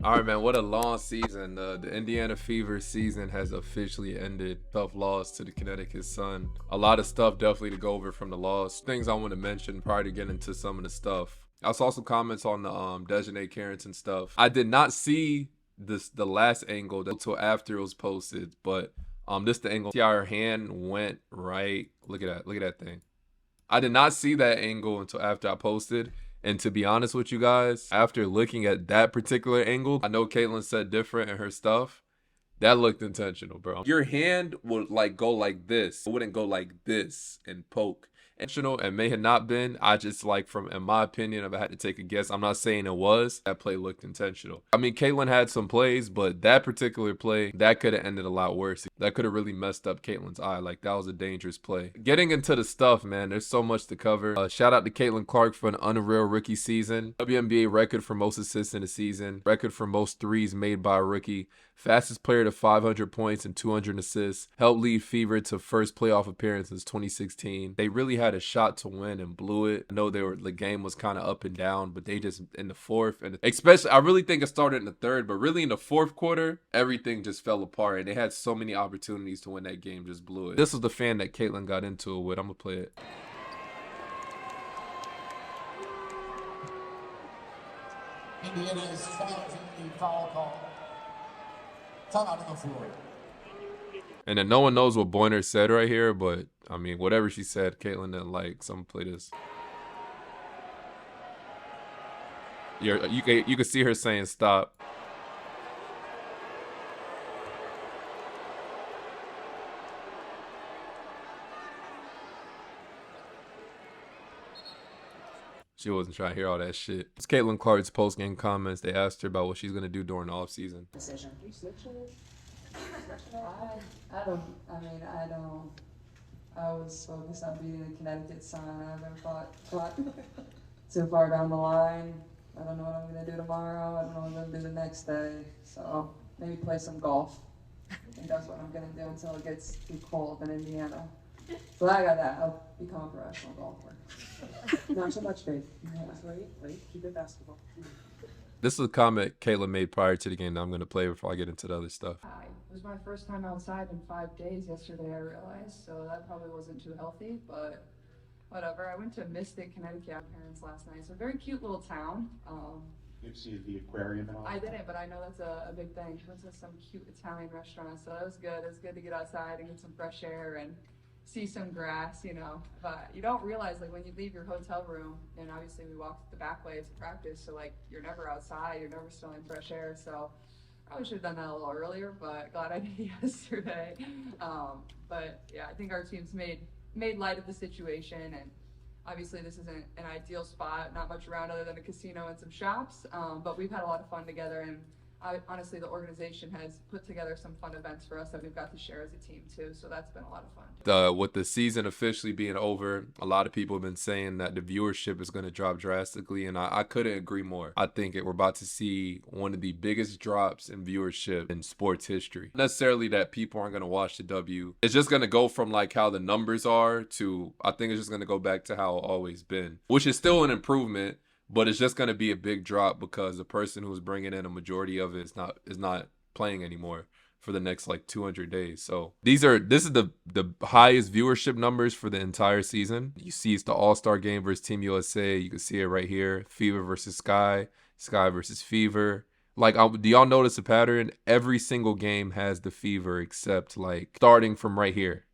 All right, man. What a long season. The Indiana Fever season has officially ended. Tough loss to the Connecticut Sun. A lot of stuff definitely to go over from the loss. Things I want to mention prior to getting into some of the stuff. I saw some comments on the Dijonai Carrington stuff. I did not see the last angle until after it was posted, but this the angle. See how her hand went right. Look at that. Look at that thing. I did not see that angle until after I posted. And to be honest with you guys, after looking at that particular angle, I know Caitlin said different in her stuff. That looked intentional, bro. Your hand would like go like this. It wouldn't go like this and poke. Intentional and may have not been. I just like from in my opinion, if I had to take a guess, I'm not saying it was. That play looked intentional. I mean, Caitlin had some plays, but that particular play, that could have ended a lot worse. That could have really messed up Caitlin's eye. Like that was a dangerous play. Getting into the stuff, man, there's so much to cover. Shout out to Caitlin Clark for an unreal rookie season. WNBA record for most assists in a season. Record for most threes made by a rookie. Fastest player to 500 points and 200 assists. Helped lead Fever to first playoff appearance since 2016. They really had a shot to win and blew it. I know the game was kind of up and down, but they just in the fourth and especially I really think it started in the third, but really in the fourth quarter, everything just fell apart and they had so many opportunities to win that game, just blew it. This was the fan that Caitlin got into it with. I'm gonna play it. Indiana is challenging the foul call. Time out on the floor. And then no one knows what Boyner said right here, but I mean, whatever she said, Caitlin didn't like. So I'm gonna play this. You can see her saying stop. She wasn't trying to hear all that shit. It's Caitlin Clark's post-game comments. They asked her about what she's gonna do during the offseason. Decision. I was focused on beating the Connecticut Sun. I haven't thought too far down the line. I don't know what I'm going to do tomorrow. I don't know what I'm going to do the next day. So maybe play some golf. I think that's what I'm going to do until it gets too cold in Indiana. So I got that. I'll become a professional golfer. Not so much, babe. Wait, keep it basketball. This is a comment Caitlin made prior to the game that I'm going to play before I get into the other stuff. It was my first time outside in 5 days yesterday, I realized, so that probably wasn't too healthy, but whatever. I went to Mystic, Connecticut, with parents last night. It's a very cute little town. You see the aquarium and all that? I didn't, but I know that's a big thing. Went to some cute Italian restaurant, so that was good. It was good to get outside and get some fresh air and see some grass, you know. But you don't realize, like, when you leave your hotel room, and obviously we walked the back way to practice, so, like, you're never outside, you're never smelling fresh air, so probably should have done that a little earlier, but glad I did yesterday. But yeah, I think our team's made light of the situation, and obviously this isn't an ideal spot, not much around other than a casino and some shops, but we've had a lot of fun together, and honestly, the organization has put together some fun events for us that we've got to share as a team too, so that's been a lot of fun. With the season officially being over, a lot of people have been saying that the viewership is going to drop drastically, and I couldn't agree more. I think we're about to see one of the biggest drops in viewership in sports history. Not necessarily that people aren't going to watch the W. It's just going to go from like how the numbers are to, I think it's just going to go back to how it's always been, which is still an improvement. But it's just going to be a big drop because the person who's bringing in a majority of it is not playing anymore for the next like 200 days. So this is the highest viewership numbers for the entire season. You see it's the All-Star game versus Team USA. You can see it right here. Fever versus Sky. Sky versus Fever. Like, do y'all notice a pattern? Every single game has the Fever except like starting from right here.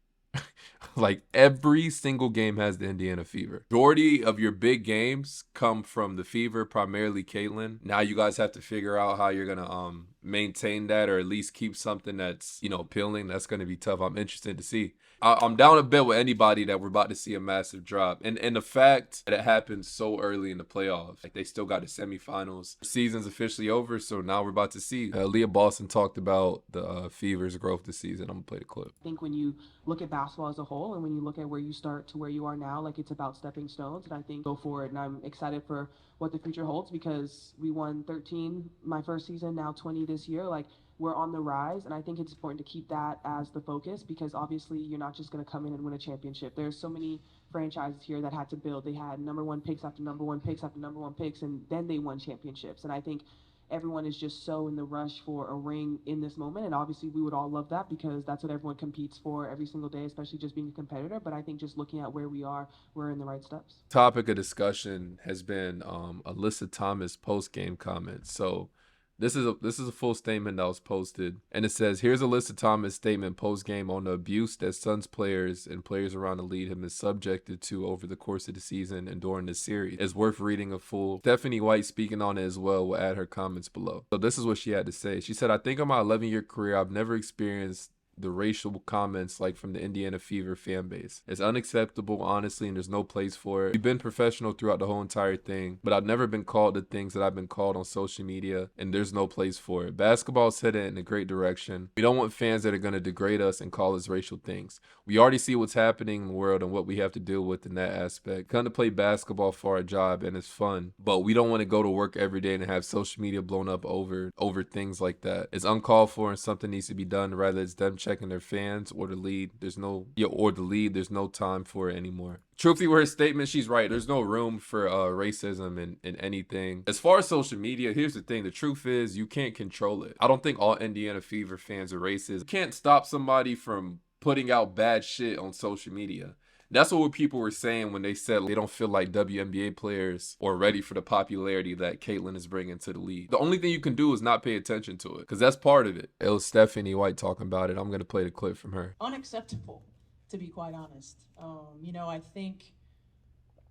Like every single game has the Indiana Fever. Majority of your big games come from the Fever, primarily Caitlin. Now you guys have to figure out how you're gonna maintain that, or at least keep something that's, you know, appealing. That's gonna be tough. I'm interested to see. I'm down a bit with anybody that we're about to see a massive drop, and the fact that it happened so early in the playoffs, like they still got the semifinals. The season's officially over, so now we're about to see. Aliyah Boston talked about the Fever's growth this season. I'm gonna play the clip. I think when you look at basketball as a whole and when you look at where you start to where you are now, like, it's about stepping stones, and I think go for it. And I'm excited for what the future holds because we won 13 my first season, now 20 this year. Like, we're on the rise, and I think it's important to keep that as the focus because obviously you're not just going to come in and win a championship. There's so many franchises here that had to build. They had number one picks after number one picks after number one picks, and then they won championships. And I think everyone is just so in the rush for a ring in this moment. And obviously we would all love that because that's what everyone competes for every single day, especially just being a competitor. But I think just looking at where we are, we're in the right steps. Topic of discussion has been Alyssa Thomas post-game comments. So this is a full statement that was posted, and it says, here's Alyssa Thomas' statement post-game on the abuse that Suns players and players around the league have been subjected to over the course of the season and during this series. It's worth reading a full. Stephanie White, speaking on it as well, will add her comments below. So this is what she had to say. She said, I think in my 11-year career, I've never experienced the racial comments like from the Indiana Fever fan base. It's unacceptable, honestly, and there's no place for it. We've been professional throughout the whole entire thing, but I've never been called the things that I've been called on social media, and there's no place for it. Basketball's headed in a great direction. We don't want fans that are going to degrade us and call us racial things. We already see what's happening in the world and what we have to deal with in that aspect. Come to play basketball for our job, and it's fun, but we don't want to go to work every day and have social media blown up over things like that. It's uncalled for, and something needs to be done. Rather it's them checking their fans or the lead. There's no time for it anymore. Truthfully, with her statement, she's right. There's no room for racism in anything. As far as social media, here's the thing. The truth is you can't control it. I don't think all Indiana Fever fans are racist. You can't stop somebody from putting out bad shit on social media. That's what people were saying when they said they don't feel like WNBA players are ready for the popularity that Caitlyn is bringing to the league. The only thing you can do is not pay attention to it, because that's part of it. It was Stephanie White talking about it. I'm going to play the clip from her. Unacceptable, to be quite honest. I think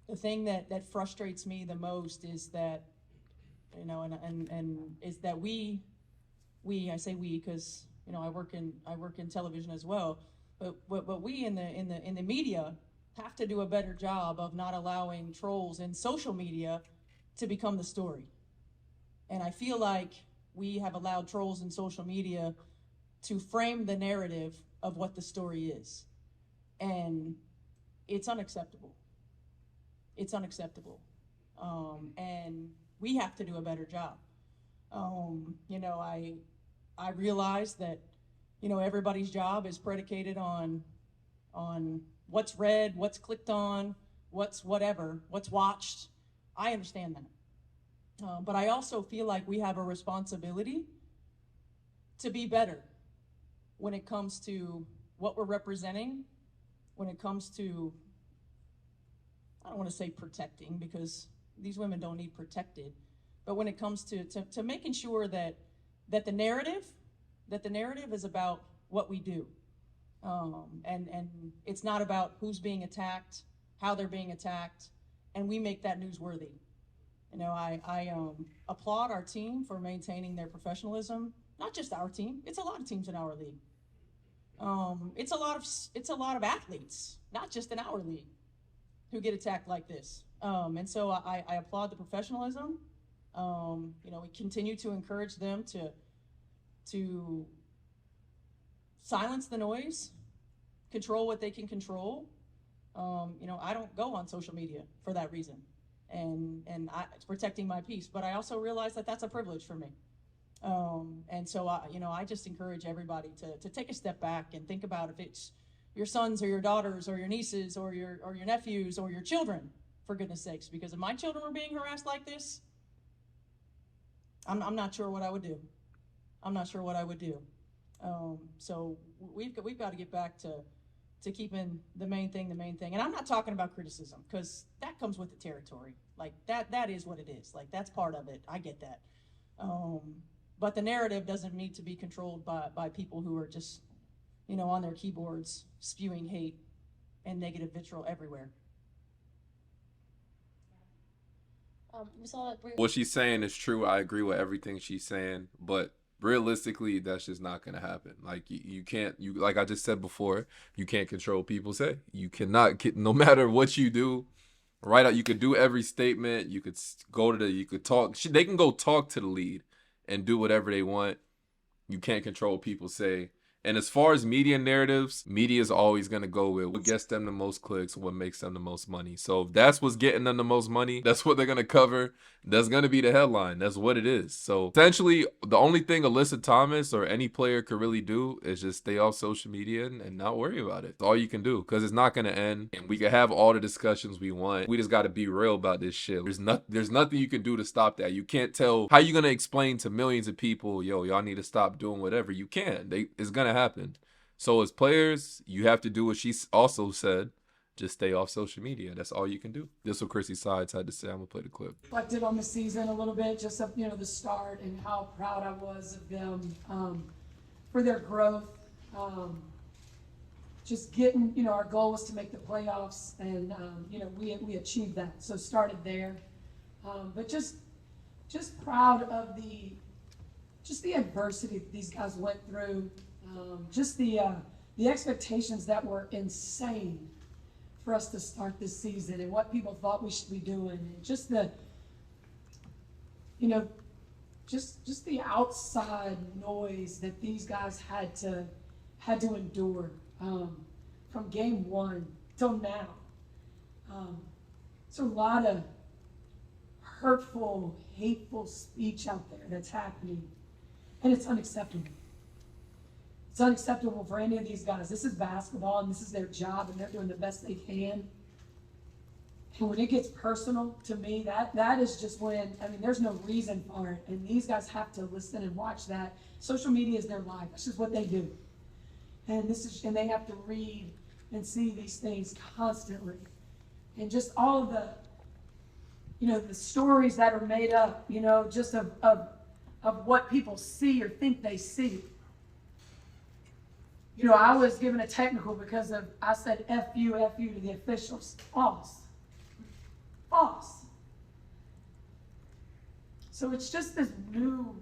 the thing that frustrates me the most is that, and is that we, I say we because, I work in television as well. But we in the media have to do a better job of not allowing trolls in social media to become the story. And I feel like we have allowed trolls in social media to frame the narrative of what the story is. And it's unacceptable. It's unacceptable. And we have to do a better job. I realize that everybody's job is predicated on what's read, what's clicked on, what's whatever, what's watched. I understand that. But I also feel like we have a responsibility to be better when it comes to what we're representing, when it comes to, I don't want to say protecting because these women don't need protected, but when it comes to making sure that the narrative is about what we do. And it's not about who's being attacked, how they're being attacked, and we make that newsworthy. I applaud our team for maintaining their professionalism. Not just our team, it's a lot of teams in our league. It's a lot of athletes, not just in our league, who get attacked like this. And so I applaud the professionalism. We continue to encourage them to silence the noise, control what they can control. I don't go on social media for that reason, and it's protecting my peace. But I also realize that that's a privilege for me. And so I just encourage everybody to take a step back and think about if it's your sons or your daughters or your nieces or your nephews or your children, for goodness sakes. Because if my children were being harassed like this, I'm not sure what I would do. I'm not sure what I would do. So we've got to get back to keeping the main thing. And I'm not talking about criticism because that comes with the territory. Like that is what it is. Like that's part of it. I get that. But the narrative doesn't need to be controlled by people who are just, on their keyboards spewing hate and negative vitriol everywhere. What she's saying is true. I agree with everything she's saying, but realistically, that's just not going to happen. Like you can't, like I just said before, you can't control what people say. You cannot get, no matter what you do, right out. You could do every statement. You could you could talk. They can go talk to the lead and do whatever they want. You can't control what people say. And as far as media narratives, media is always going to go with what gets them the most clicks, what makes them the most money. So if that's what's getting them the most money, that's what they're going to cover. That's going to be the headline. That's what it is. So essentially, the only thing Alyssa Thomas or any player could really do is just stay off social media and not worry about it. It's all you can do, because it's not going to end. And we can have all the discussions we want. We just got to be real about this shit. There's nothing you can do to stop that. You can't tell how you going to explain to millions of people, yo, y'all need to stop doing whatever. You can. It's going to happen. So as players, you have to do what she also said. Just stay off social media. That's all you can do. This is what Christie Sides had to say. I'm going to play the clip. Reflected on the season a little bit, just of, the start and how proud I was of them for their growth. Just getting, our goal was to make the playoffs, and, we achieved that. So started there. But just proud of the adversity that these guys went through. Just the expectations that were insane for us to start this season, and what people thought we should be doing, and just the, just the outside noise that these guys had to endure from game one till now. It's a lot of hurtful, hateful speech out there that's happening, and it's unacceptable. It's unacceptable for any of these guys. This is basketball, and this is their job, and they're doing the best they can. And when it gets personal, to me, that is just when, there's no reason for it. And these guys have to listen and watch that. Social media is their life. That's just what they do. And they have to read and see these things constantly. And just all of the stories that are made up, just of what people see or think they see. I was given a technical because I said F you to the officials. False. So it's just this new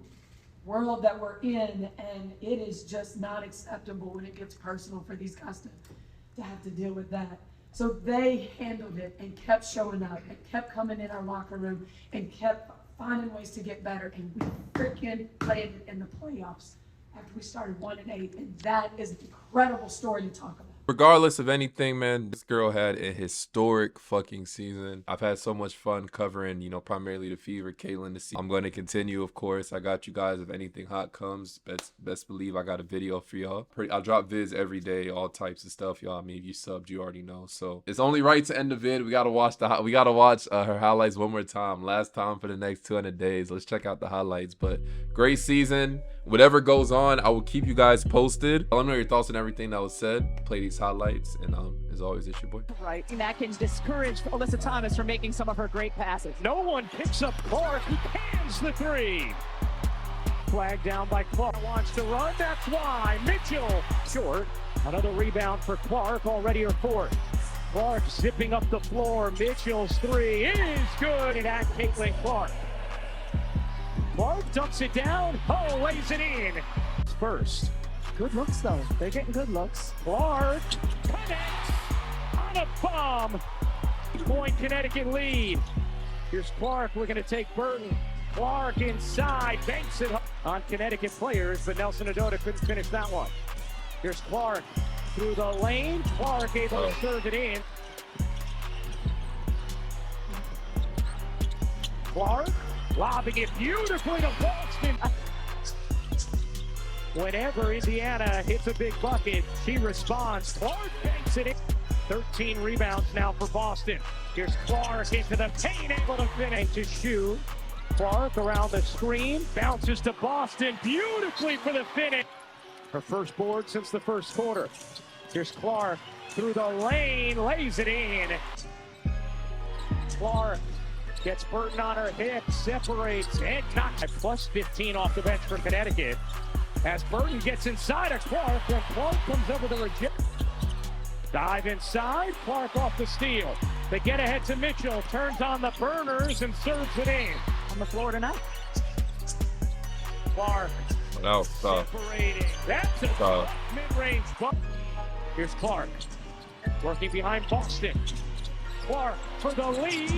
world that we're in, and it is just not acceptable when it gets personal for these guys to have to deal with that. So they handled it and kept showing up and kept coming in our locker room and kept finding ways to get better, and we freaking played it in the playoffs after we started 1-8, and that is an incredible story to talk about. Regardless of anything, man, this girl had a historic fucking season. I've had so much fun covering, primarily the Fever, Caitlin, this season. I'm going to continue, of course. I got you guys. If anything hot comes, best believe I got a video for y'all. I'll drop vids every day, all types of stuff, y'all. If you subbed, you already know. So it's only right to end the vid. We gotta watch her highlights one more time. Last time for the next 200 days. Let's check out the highlights. But great season. Whatever goes on, I will keep you guys posted. Let me know your thoughts on everything that was said. Play these highlights, and as always, it's your boy. Right, and that can discourage Alyssa Thomas from making some of her great passes. No one picks up Clark, who cans the three. Flag down by Clark, wants to run, that's why. Mitchell, short. Another rebound for Clark, already her fourth. Clark zipping up the floor, Mitchell's three is good, and at Caitlin Clark. Clark dumps it down, lays it in. First. Good looks, though. They're getting good looks. Clark connects on a bomb. Point Connecticut lead. Here's Clark looking to take Burton. Clark inside, banks it on Connecticut players, but Nelson Adota couldn't finish that one. Here's Clark through the lane. Clark able to serve it in. Clark lobbing it beautifully to Boston. Whenever Indiana hits a big bucket, she responds. Clark banks it in. 13 rebounds now for Boston. Here's Clark into the paint, able to finish to shoot. Clark around the screen, bounces to Boston beautifully for the finish. Her first board since the first quarter. Here's Clark through the lane, lays it in. Clark gets Burton on her hip, separates, and knocks. Plus 15 off the bench for Connecticut. As Burton gets inside of Clark, and Clark comes over the reject. Dive inside, Clark off the steal. They get ahead to Mitchell, turns on the burners and serves it in. On the floor tonight. Clark separating. That's a tough mid-range bump. Here's Clark working behind Boston. Clark for the lead.